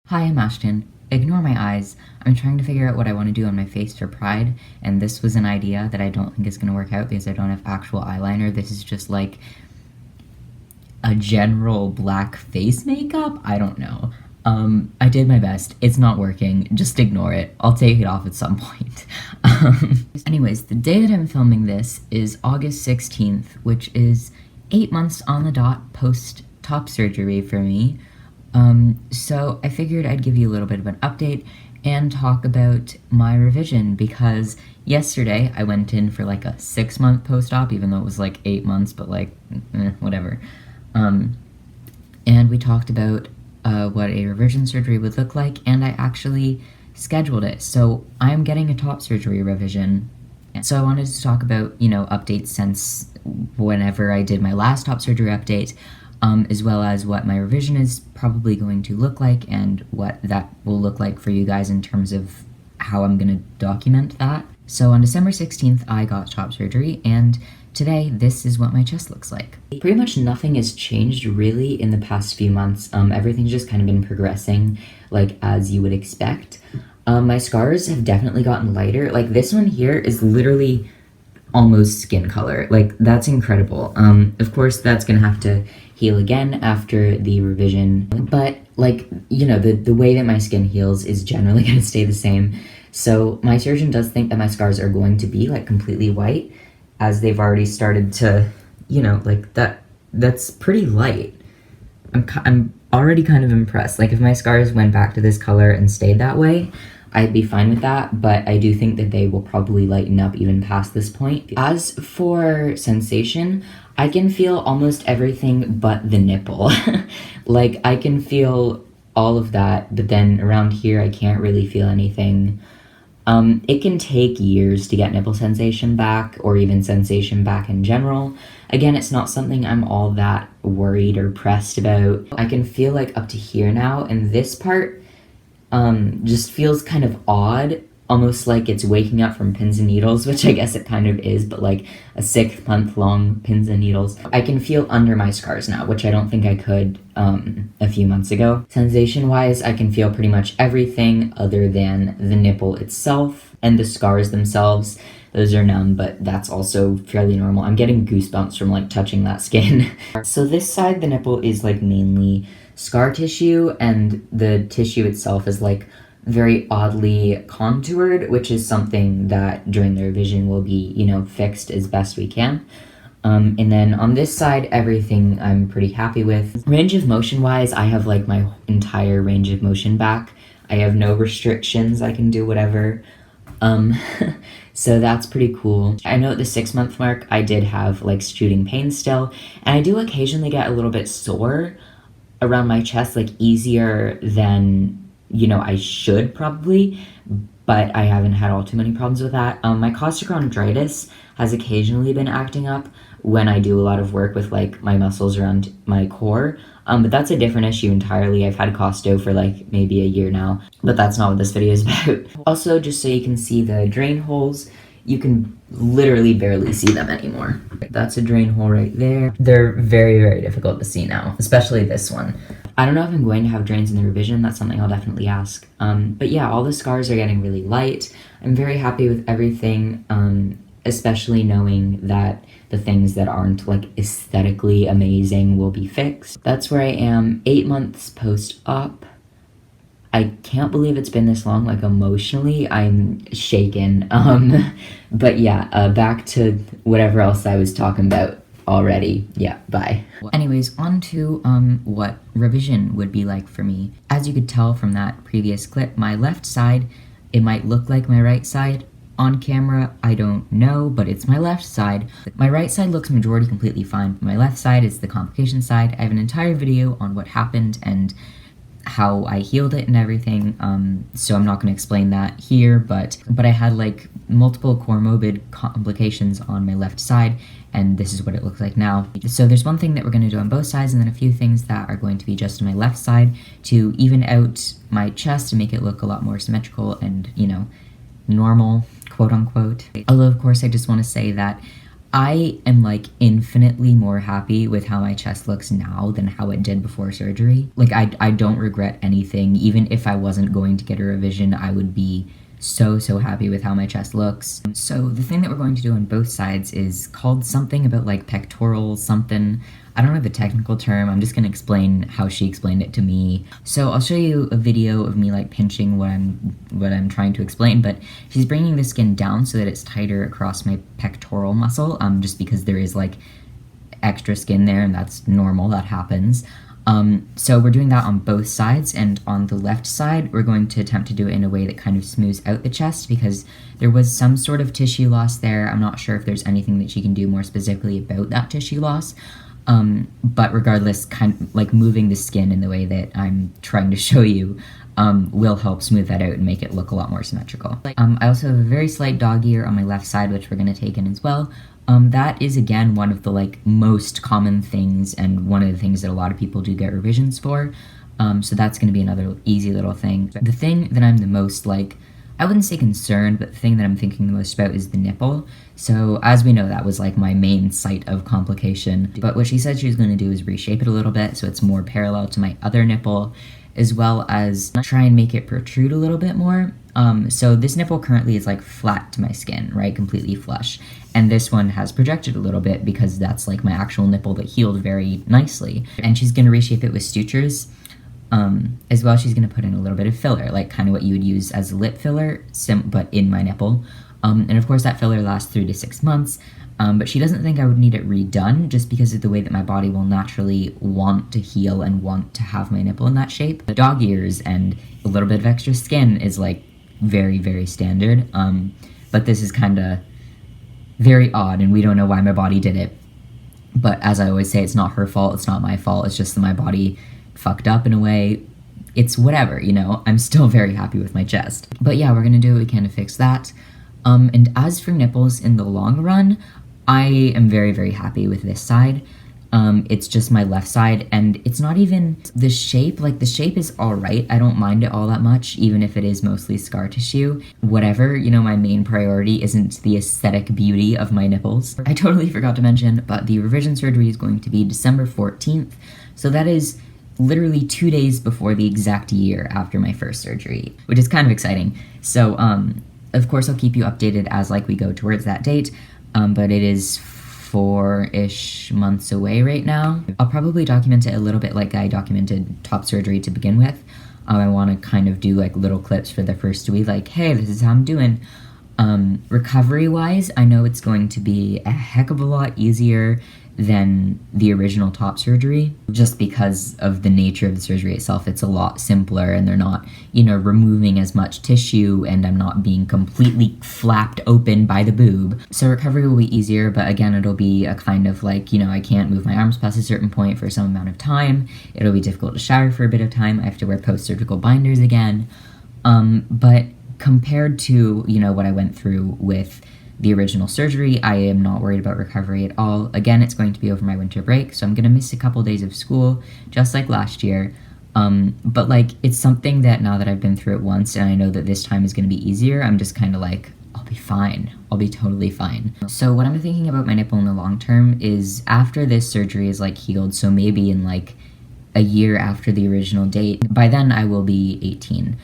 Hi, I'm Ashton. Ignore my eyes. I'm trying to figure out what I want to do on my face for Pride, and this was an idea that I don't think is going to work out because I don't have actual eyeliner. This is just like a general black face makeup? I don't know. I did my best. It's not working. Just ignore it. I'll take it off at some point. Anyways, the day that I'm filming this is August 16th, which is 8 months on the dot post top surgery for me. So I figured I'd give you a little bit of an update and talk about my revision because yesterday I went in for like a 6-month post-op, even though it was like 8 months, but like, whatever. And we talked about what a revision surgery would look like, and I actually scheduled it. So I'm getting a top surgery revision. So I wanted to talk about, updates since whenever I did my last top surgery update, as well as what my revision is probably going to look like and what that will look like for you guys in terms of how I'm going to document that. So on December 16th, I got top surgery, and today, this is what my chest looks like. Pretty much nothing has changed really in the past few months. Everything's just kind of been progressing like as you would expect. My scars have definitely gotten lighter. Like this one here is literally almost skin color. Like that's incredible. Of course, that's gonna have to heal again after the revision. But like, the way that my skin heals is generally gonna stay the same. So my surgeon does think that my scars are going to be like completely white, as they've already started to, like that's pretty light. I'm already kind of impressed. Like if my scars went back to this color and stayed that way, I'd be fine with that, but I do think that they will probably lighten up even past this point. As for sensation, I can feel almost everything but the nipple. Like I can feel all of that, but then around here I can't really feel anything. It can take years to get nipple sensation back, or even sensation back in general. Again, it's not something I'm all that worried or pressed about. I can feel like up to here now, and this part just feels kind of odd, almost like it's waking up from pins and needles, which I guess it kind of is, but like a 6-month-long pins and needles. I can feel under my scars now, which I don't think I could a few months ago. Sensation-wise, I can feel pretty much everything other than the nipple itself and the scars themselves. Those are numb, but that's also fairly normal. I'm getting goosebumps from like touching that skin. So this side, the nipple is like mainly scar tissue, and the tissue itself is like very oddly contoured, which is something that during the revision will be, fixed as best we can. And then on this side, everything I'm pretty happy with. Range of motion wise, I have like my entire range of motion back. I have no restrictions, I can do whatever. So that's pretty cool. I know at the 6-month mark, I did have like shooting pain still, and I do occasionally get a little bit sore around my chest, like easier than I should probably, but I haven't had all too many problems with that. My costochondritis has occasionally been acting up when I do a lot of work with like my muscles around my core, but that's a different issue entirely. I've had costo for like maybe a year now, but that's not what this video is about. Also, just so you can see the drain holes, you can literally barely see them anymore. That's a drain hole right there. They're very, very difficult to see now, especially this one. I don't know if I'm going to have drains in the revision. That's something I'll definitely ask. But yeah, all the scars are getting really light. I'm very happy with everything, especially knowing that the things that aren't like aesthetically amazing will be fixed. That's where I am 8 months post-op. I can't believe it's been this long, like emotionally, I'm shaken. But yeah, back to whatever else I was talking about already. Yeah, bye. Anyways, on to what revision would be like for me. As you could tell from that previous clip, my left side, it might look like my right side. On camera, I don't know, but it's my left side. My right side looks majority completely fine. My left side is the complication side. I have an entire video on what happened and how I healed it and everything, so I'm not going to explain that here, but I had like multiple comorbid complications on my left side, and this is what it looks like now. So there's one thing that we're going to do on both sides, and then a few things that are going to be just on my left side to even out my chest and make it look a lot more symmetrical and, normal, quote unquote. Although, of course, I just want to say that I am like infinitely more happy with how my chest looks now than how it did before surgery. Like I don't regret anything. Even if I wasn't going to get a revision, I would be so happy with how my chest looks. So the thing that we're going to do on both sides is called something about like pectoral something. I don't know the technical term. I'm just gonna explain how she explained it to me. So I'll show you a video of me like pinching what I'm trying to explain, but she's bringing the skin down so that it's tighter across my pectoral muscle, just because there is like extra skin there and that's normal, that happens. So we're doing that on both sides, and on the left side, we're going to attempt to do it in a way that kind of smooths out the chest because there was some sort of tissue loss there. I'm not sure if there's anything that she can do more specifically about that tissue loss. But regardless, kind of like moving the skin in the way that I'm trying to show you will help smooth that out and make it look a lot more symmetrical. I also have a very slight dog ear on my left side, which we're going to take in as well. That is, again, one of the like most common things and one of the things that a lot of people do get revisions for. So that's going to be another easy little thing. The thing that I'm the most like, I wouldn't say concerned, but the thing that I'm thinking the most about is the nipple. So as we know, that was like my main site of complication. But what she said she was going to do is reshape it a little bit so it's more parallel to my other nipple, as well as try and make it protrude a little bit more. So this nipple currently is like flat to my skin, right? Completely flush. And this one has projected a little bit because that's like my actual nipple that healed very nicely. And she's gonna reshape it with sutures. As well, she's gonna put in a little bit of filler, like kind of what you would use as a lip filler, but in my nipple. And of course that filler lasts 3 to 6 months. But she doesn't think I would need it redone just because of the way that my body will naturally want to heal and want to have my nipple in that shape. The dog ears and a little bit of extra skin is like very standard. But this is kind of very odd and we don't know why my body did it. But as I always say, it's not her fault, it's not my fault, it's just that my body fucked up in a way. It's whatever, you know, I'm still very happy with my chest. But yeah, we're gonna do what we can to fix that. And as for nipples in the long run, I am very happy with this side. It's just my left side, and it's not even the shape. Like, the shape is alright. I don't mind it all that much, even if it is mostly scar tissue. Whatever, you know, my main priority isn't the aesthetic beauty of my nipples. I totally forgot to mention, but the revision surgery is going to be December 14th, so that is literally 2 days before the exact year after my first surgery, which is kind of exciting. So, of course, I'll keep you updated as, like, we go towards that date, but it is 4-ish months away right now. I'll probably document it a little bit like I documented top surgery to begin with. I want to kind of do like little clips for the first week, like, hey, this is how I'm doing. Recovery-wise, I know it's going to be a heck of a lot easier than the original top surgery, just because of the nature of the surgery itself. It's a lot simpler and they're not, you know, removing as much tissue, and I'm not being completely flapped open by the boob. So recovery will be easier, but again, it'll be a kind of like, you know, I can't move my arms past a certain point for some amount of time. It'll be difficult to shower for a bit of time. I have to wear post-surgical binders again. But compared to, you know, what I went through with the original surgery, I am not worried about recovery at all. Again, it's going to be over my winter break, so I'm gonna miss a couple days of school, just like last year. But like, it's something that now that I've been through it once and I know that this time is gonna be easier, I'm just kind of like, I'll be fine. I'll be totally fine. So what I'm thinking about my nipple in the long term is after this surgery is like healed, so maybe in like a year after the original date, by then I will be 18.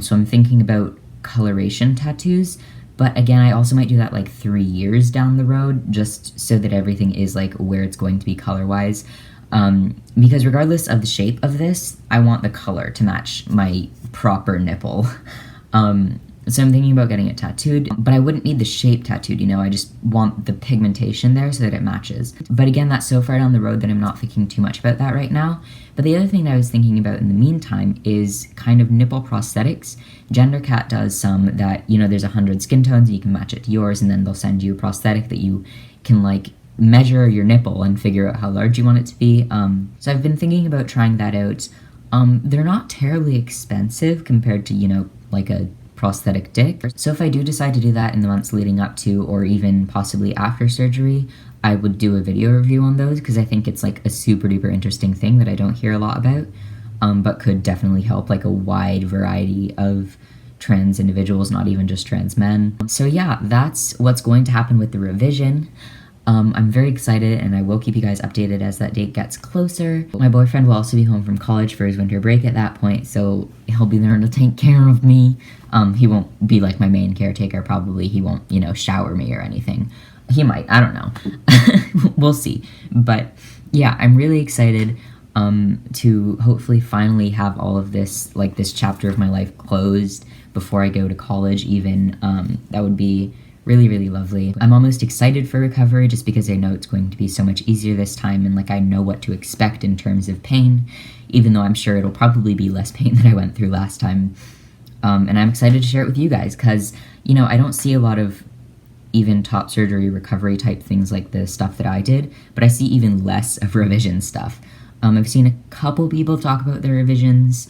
So I'm thinking about coloration tattoos. But again, I also might do that like 3 years down the road, just so that everything is like where it's going to be color-wise. Because regardless of the shape of this, I want the color to match my proper nipple. So I'm thinking about getting it tattooed, but I wouldn't need the shape tattooed, you know, I just want the pigmentation there so that it matches. But again, that's so far down the road that I'm not thinking too much about that right now. But the other thing that I was thinking about in the meantime is kind of nipple prosthetics. GenderCat does some that, you know, there's 100 skin tones and you can match it to yours, and then they'll send you a prosthetic that you can like measure your nipple and figure out how large you want it to be. So I've been thinking about trying that out. They're not terribly expensive compared to, you know, like a prosthetic dick. So if I do decide to do that in the months leading up to, or even possibly after surgery, I would do a video review on those, because I think it's like a super duper interesting thing that I don't hear a lot about, but could definitely help like a wide variety of trans individuals, not even just trans men. So yeah, that's what's going to happen with the revision. I'm very excited, and I will keep you guys updated as that date gets closer. My boyfriend will also be home from college for his winter break at that point, so he'll be there to take care of me. He won't be like my main caretaker, probably. He won't, you know, shower me or anything. He might, I don't know. We'll see. But yeah, I'm really excited to hopefully finally have all of this, like this chapter of my life closed before I go to college even. That would be really, really lovely. I'm almost excited for recovery just because I know it's going to be so much easier this time, and like I know what to expect in terms of pain, even though I'm sure it'll probably be less pain than I went through last time. And I'm excited to share it with you guys because, you know, I don't see a lot of even top surgery recovery type things like the stuff that I did, but I see even less of revision stuff. I've seen a couple people talk about their revisions,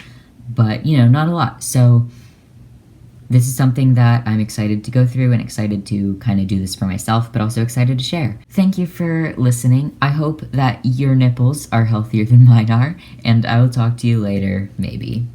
but, you know, not a lot. So this is something that I'm excited to go through and excited to kind of do this for myself, but also excited to share. Thank you for listening. I hope that your nipples are healthier than mine are, and I will talk to you later, maybe.